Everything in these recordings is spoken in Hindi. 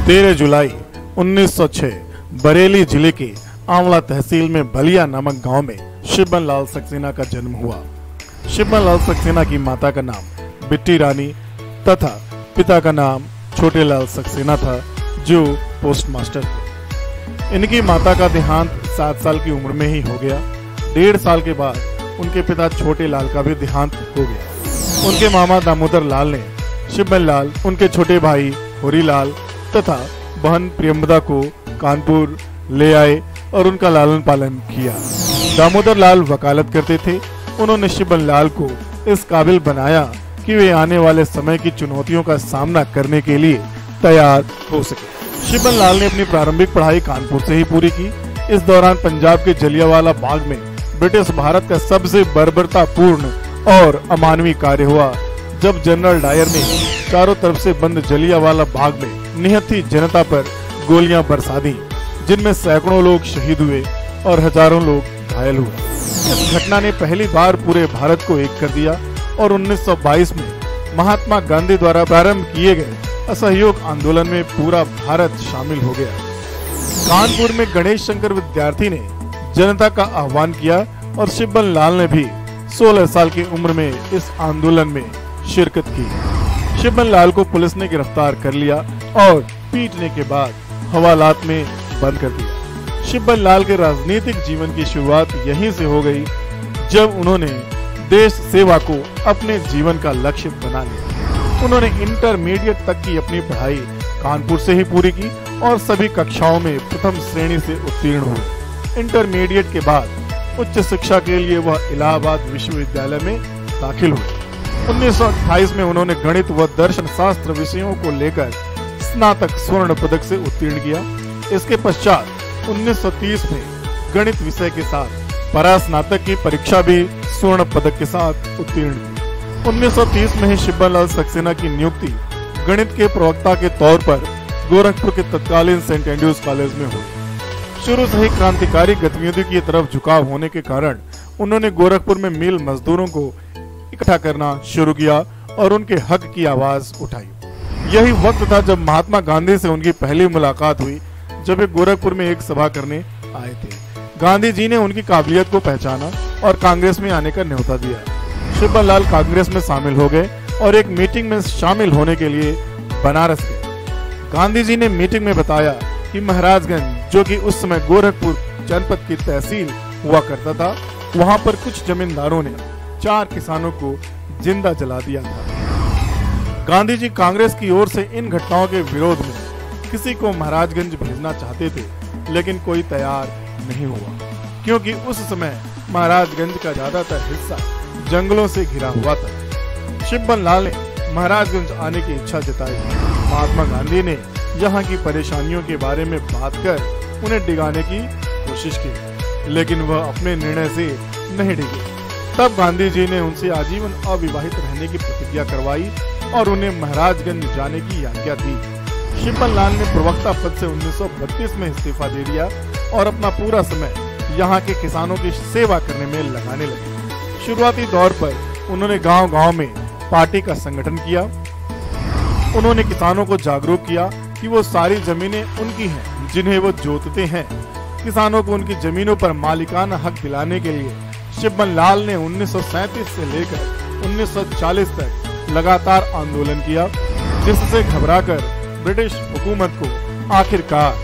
13 जुलाई 1906 बरेली जिले के आंवला तहसील में बलिया नामक गांव में शिबन लाल सक्सेना का जन्म हुआ। शिबन लाल सक्सेना की माता का नाम बिट्टी रानी तथा पिता का नाम छोटे लाल सक्सेना था, जो पोस्ट मास्टर थे। इनकी माता का देहांत 7 साल की उम्र में ही हो गया। 1.5 साल के बाद उनके पिता छोटे लाल का भी देहांत हो गया। उनके मामा दामोदर लाल ने शिबन लाल, उनके छोटे भाई होरी लाल तथा बहन प्रियंवदा को कानपुर ले आए और उनका लालन पालन किया। दामोदर लाल वकालत करते थे। उन्होंने शिबन लाल को इस काबिल बनाया कि वे आने वाले समय की चुनौतियों का सामना करने के लिए तैयार हो सके। शिबन लाल ने अपनी प्रारंभिक पढ़ाई कानपुर से ही पूरी की। इस दौरान पंजाब के जलियांवाला बाग में ब्रिटिश भारत का सबसे बर्बरतापूर्ण और अमानवीय कार्य हुआ, जब जनरल डायर ने चारों तरफ से बंद जलियांवाला बाग में निहत्थी जनता पर गोलियां बरसा दी, जिनमें सैकड़ों लोग शहीद हुए और हजारों लोग घायल हुए। इस घटना ने पहली बार पूरे भारत को एक कर दिया और 1922 में महात्मा गांधी द्वारा प्रारंभ किए गए असहयोग आंदोलन में पूरा भारत शामिल हो गया। कानपुर में गणेश शंकर विद्यार्थी ने जनता का आह्वान किया और शिबन लाल ने भी 16 साल की उम्र में इस आंदोलन में शिरकत की। शिबन लाल को पुलिस ने गिरफ्तार कर लिया और पीटने के बाद हवालात में बंद कर दिया। शिबन लाल के राजनीतिक जीवन की शुरुआत यहीं से हो गई, जब उन्होंने देश सेवा को अपने जीवन का लक्ष्य बना लिया। उन्होंने इंटरमीडिएट तक की अपनी पढ़ाई कानपुर से ही पूरी की और सभी कक्षाओं में प्रथम श्रेणी से उत्तीर्ण हुए। इंटरमीडिएट के बाद उच्च शिक्षा के लिए वह इलाहाबाद विश्वविद्यालय में दाखिल हुए। 1928 में उन्होंने गणित व दर्शन शास्त्र विषयों को लेकर स्नातक स्वर्ण पदक से उत्तीर्ण किया। इसके पश्चात 1930 में गणित विषय के साथ परास्नातक की परीक्षा भी स्वर्ण पदक के साथ उत्तीर्ण की। 1930 में ही शिबन लाल सक्सेना की नियुक्ति गणित के प्रवक्ता के तौर पर गोरखपुर के तत्कालीन सेंट एंड्रूज कॉलेज में हुई। शुरू से ही क्रांतिकारी गतिविधियों की तरफ झुकाव होने के कारण उन्होंने गोरखपुर में मिल मजदूरों को इकट्ठा करना शुरू किया और उनके हक की आवाज उठाई। यही वक्त था जब महात्मा गांधी से उनकी पहली मुलाकात हुई, जब वे गोरखपुर में एक सभा करने आए थे। गांधी जी ने उनकी काबिलियत को पहचाना और कांग्रेस में आने का न्योता दिया। शिबन लाल कांग्रेस में शामिल हो गए और एक मीटिंग में शामिल होने के लिए बनारस गए। गांधी जी ने मीटिंग में बताया कि महाराजगंज, जो कि उस समय गोरखपुर जनपद की तहसील हुआ करता था, वहां पर कुछ जमींदारों ने 4 किसानों को जिंदा जला दिया था। गांधी जी कांग्रेस की ओर से इन घटनाओं के विरोध में किसी को महाराजगंज भेजना चाहते थे, लेकिन कोई तैयार नहीं हुआ, क्योंकि उस समय महाराजगंज का ज्यादातर हिस्सा जंगलों से घिरा हुआ था। शिबन लाल ने महाराजगंज आने की इच्छा जताई। महात्मा गांधी ने यहाँ की परेशानियों के बारे में बात कर उन्हें डिगाने की कोशिश की, लेकिन वह अपने निर्णय से नहीं डिगे। तब गांधी जी ने उनसे आजीवन अविवाहित रहने की प्रतिज्ञा करवाई और उन्हें महाराजगंज जाने की आज्ञा दी। शिबन लाल ने प्रवक्ता पद से 1932 में इस्तीफा दे दिया और अपना पूरा समय यहाँ के किसानों की सेवा करने में लगाने लगे। शुरुआती दौर पर उन्होंने गांव-गांव में पार्टी का संगठन किया। उन्होंने किसानों को जागरूक किया कि वो सारी जमीनें उनकी हैं, जिन्हें वो जोतते हैं। किसानों को उनकी जमीनों पर मालिकाना हक दिलाने के लिए शिबन लाल ने 1937 से लेकर 1940 तक लगातार आंदोलन किया, जिससे घबराकर ब्रिटिश हुकूमत को आखिरकार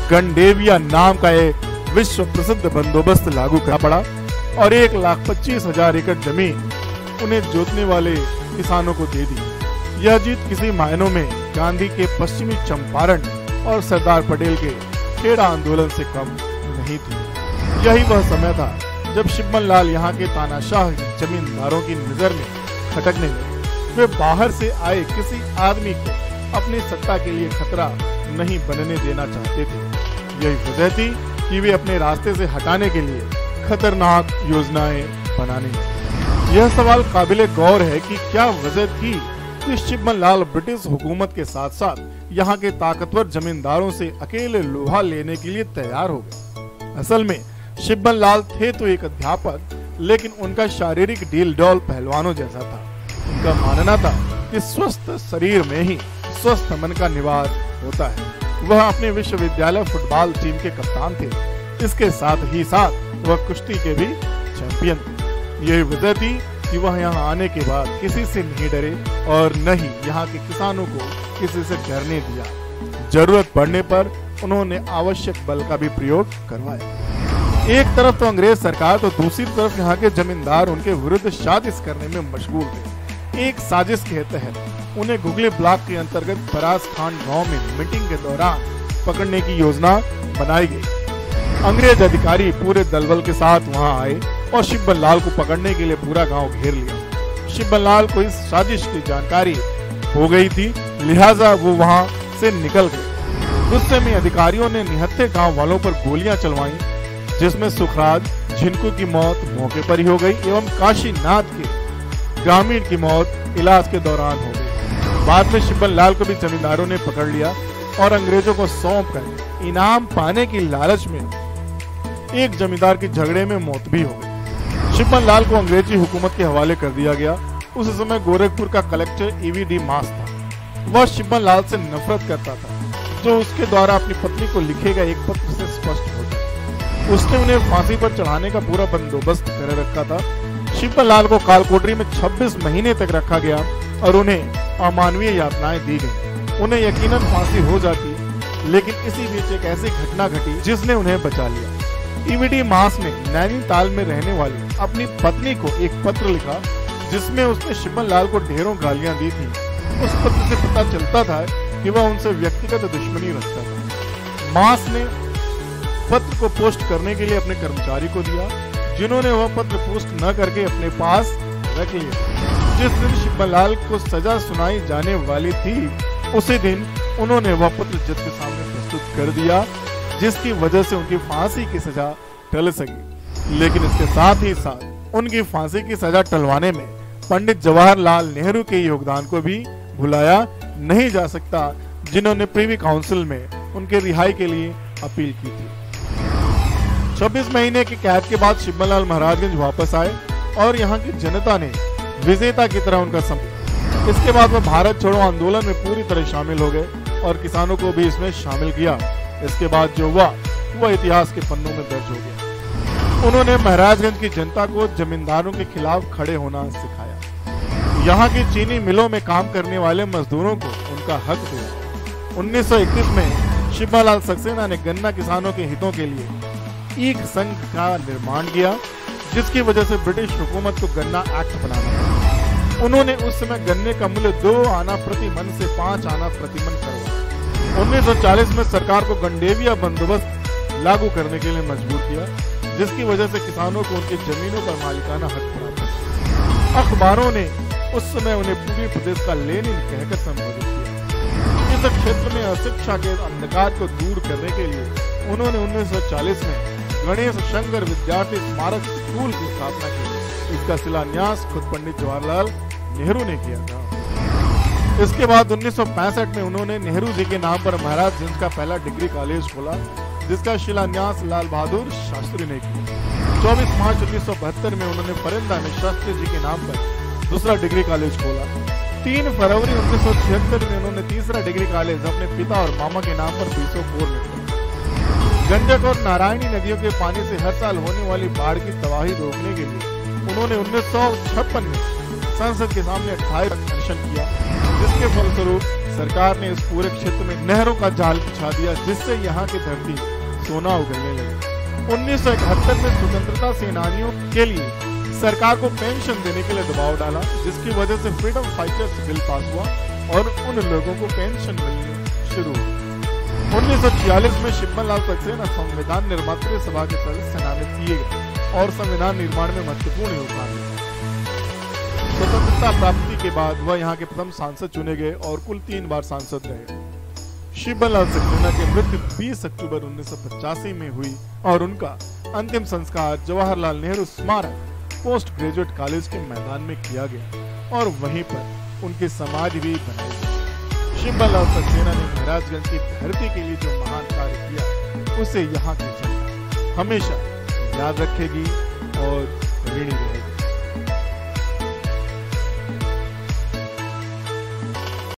गंडेविया नाम का एक विश्व प्रसिद्ध बंदोबस्त लागू करना पड़ा और 1,25,000 एकड़ जमीन उन्हें जोतने वाले किसानों को दे दी। यह जीत किसी मायनों में गांधी के पश्चिमी चंपारण और सरदार पटेल के खेड़ा आंदोलन से कम नहीं थी। यही वह समय था जब शिबन लाल यहाँ के तानाशाह जमींदारों की नजर में खटकने लगे। वे बाहर से आए किसी आदमी को अपनी सत्ता के लिए खतरा नहीं बनने देना चाहते थे। यही वजह थी कि वे अपने रास्ते से हटाने के लिए खतरनाक योजनाएं बनाने लगे। यह सवाल काबिले गौर है कि क्या वजह थी कि शिबन लाल ब्रिटिश हुकूमत के साथ साथ यहाँ के ताकतवर जमींदारों से अकेले लोहा लेने के लिए तैयार हो गए। असल में शिबन लाल थे तो एक अध्यापक, लेकिन उनका शारीरिक डील डॉल पहलवानों जैसा था। उनका मानना था कि स्वस्थ शरीर में ही स्वस्थ मन का निवास होता है। वह अपने विश्वविद्यालय फुटबॉल टीम के कप्तान थे। इसके साथ ही साथ वह कुश्ती के भी चैंपियन थे। यही वजह थी कि वह यहाँ आने के बाद किसी से नहीं डरे और न ही यहाँ के किसानों को किसी से डरने दिया। जरूरत पड़ने पर उन्होंने आवश्यक बल का भी प्रयोग करवाया। एक तरफ तो अंग्रेज सरकार तो दूसरी तरफ यहाँ के जमींदार उनके विरुद्ध साजिश करने में मशगूल थे। एक साजिश के तहत उन्हें घुगली ब्लॉक के अंतर्गत फराज खान गांव में मीटिंग के दौरान पकड़ने की योजना बनाई गई। अंग्रेज अधिकारी पूरे दलबल के साथ वहां आए और शिब्बन लाल को पकड़ने के लिए पूरा गांव घेर लिया। शिब्बन लाल को इस साजिश की जानकारी हो गई थी, लिहाजा वो वहां से निकल गए। गुस्से में अधिकारियों ने निहत्थे गांव वालों पर गोलियां चलवाई, जिसमें सुखराज झिनको की मौत मौके पर ही हो गई एवं काशीनाथ के ग्रामीण की मौत इलाज के दौरान हो गई। बाद में शिब्बन लाल को भी जमींदारों ने पकड़ लिया और अंग्रेजों को सौंप कर इनाम पाने की लालच में एक जमींदार की झगड़े में मौत भी हो गई। शिब्बन लाल को अंग्रेजी हुकूमत के हवाले कर दिया गया। उस समय गोरखपुर का कलेक्टर ईवीडी मास था। वह शिब्बन लाल से नफरत करता था, जो उसके द्वारा अपनी पत्नी को लिखे गए एक पत्र से स्पष्ट होता। उसने उन्हें फांसी पर चढ़ाने का पूरा बंदोबस्त कर रखा था। शिब्बन लाल को कालकोठरी में 26 महीने तक रखा गया और उन्हें अमानवीय यातनाएं दी गई। उन्हें यकीनन फांसी हो जाती, लेकिन इसी बीच एक ऐसी घटना घटी जिसने उन्हें बचा लिया। ईवीडी मास ने नैनीताल में रहने वाली अपनी पत्नी को एक पत्र लिखा, जिसमें उसने शिब्बन लाल को ढेरों गालियां दी थी। उस पत्र से पता चलता था कि वह उनसे व्यक्तिगत दुश्मनी रखता था। मास ने पत्र को पोस्ट करने के लिए अपने कर्मचारी को दिया, जिन्होंने वह पत्र पोस्ट न करके अपने पास रख लिया। जिस दिन शिब्बन लाल को सजा सुनाई जाने वाली थी, उसी दिन उन्होंने वह पत्र जज के सामने प्रस्तुत कर दिया, जिसकी वजह से उनकी फांसी की सजा टल सकी। लेकिन इसके साथ ही साथ उनकी फांसी की सजा टलवाने में पंडित जवाहरलाल नेहरू के योगदान को भी भुलाया नहीं जा सकता, जिन्होंने प्रीवी काउंसिल में उनके रिहाई के लिए अपील की थी। 26 महीने की कैद के बाद शिब्बन लाल महाराजगंज वापस आए और यहाँ की जनता ने विजेता की तरह उनका सम्मान। इसके बाद वह भारत छोड़ो आंदोलन में पूरी तरह शामिल हो गए और किसानों को भी इसमें शामिल किया। इसके बाद जो हुआ वह इतिहास के पन्नों में दर्ज हो गया। उन्होंने महाराजगंज की जनता को जमींदारों के खिलाफ खड़े होना सिखाया। यहाँ की चीनी मिलों में काम करने वाले मजदूरों को उनका हक दिया। 1931 में शिब्बन लाल सक्सेना ने गन्ना किसानों के हितों के लिए एक संघ का निर्माण किया, जिसकी वजह से ब्रिटिश हुकूमत को गन्ना एक्ट बनाना पड़ा। उन्होंने उस समय गन्ने का मूल्य 2 आना प्रति मन से 5 आना प्रति मन करवाया। 1940 में सरकार को गंडेविया बंदोबस्त लागू करने के लिए मजबूर किया, जिसकी वजह से किसानों को उनकी जमीनों पर मालिकाना हक प्राप्त। अखबारों ने उस समय उन्हें पूरे प्रदेश का लेनिन कहकर संबोधित किया। इस क्षेत्र में अशिक्षा के अंधकार को दूर करने के लिए उन्होंने 1940 में गणेश शंकर विद्यार्थी स्मारक स्कूल की स्थापना की। इसका शिलान्यास खुद पंडित जवाहरलाल नेहरू ने किया था। इसके बाद 1965 में उन्होंने नेहरू जी के नाम पर महाराजगंज का पहला डिग्री कॉलेज खोला, जिसका शिलान्यास लाल बहादुर शास्त्री ने किया। 24 मार्च 1972 में उन्होंने परिंदा में शास्त्री जी के नाम पर दूसरा डिग्री कॉलेज खोला। 3 फरवरी 1976 में उन्होंने तीसरा डिग्री कॉलेज अपने पिता और मामा के नाम पर 204 में खोला। गंडक और नारायणी नदियों के पानी से हर साल होने वाली बाढ़ की तबाही रोकने के लिए उन्होंने 1956 में संसद के सामने 28 अनशन किया, जिसके फलस्वरूप सरकार ने इस पूरे क्षेत्र में नहरों का जाल बिछा दिया, जिससे यहाँ की धरती सोना उगलने लगी। 1971 में स्वतंत्रता सेनानियों के लिए सरकार को पेंशन देने के लिए दबाव डाला, जिसकी वजह से फ्रीडम फाइटर्स बिल पास हुआ और उन लोगों को पेंशन मिलनी शुरू हुई। 1946 में शिब्बन लाल सक्सेना संविधान निर्मात्री सभा के सदस्य नामित किए गए और संविधान निर्माण में महत्वपूर्ण योगदान दिया। स्वतंत्रता प्राप्ति के बाद वह यहाँ के प्रथम सांसद चुने गए और कुल 3 बार सांसद रहे। शिब्बन लाल सक्सेना की मृत्यु 20 अक्टूबर 1985 में हुई और उनका अंतिम संस्कार जवाहरलाल नेहरू स्मारक पोस्ट ग्रेजुएट कॉलेज के मैदान में किया गया और वहीं पर उनकी समाधि भी बनाई गई। शिब्बन लाल सक्सेना ने महाराजगंज की धरती के लिए जो महान कार्य किया, उसे यहाँ की जनता हमेशा याद रखेगी और ऋणी रहेगी।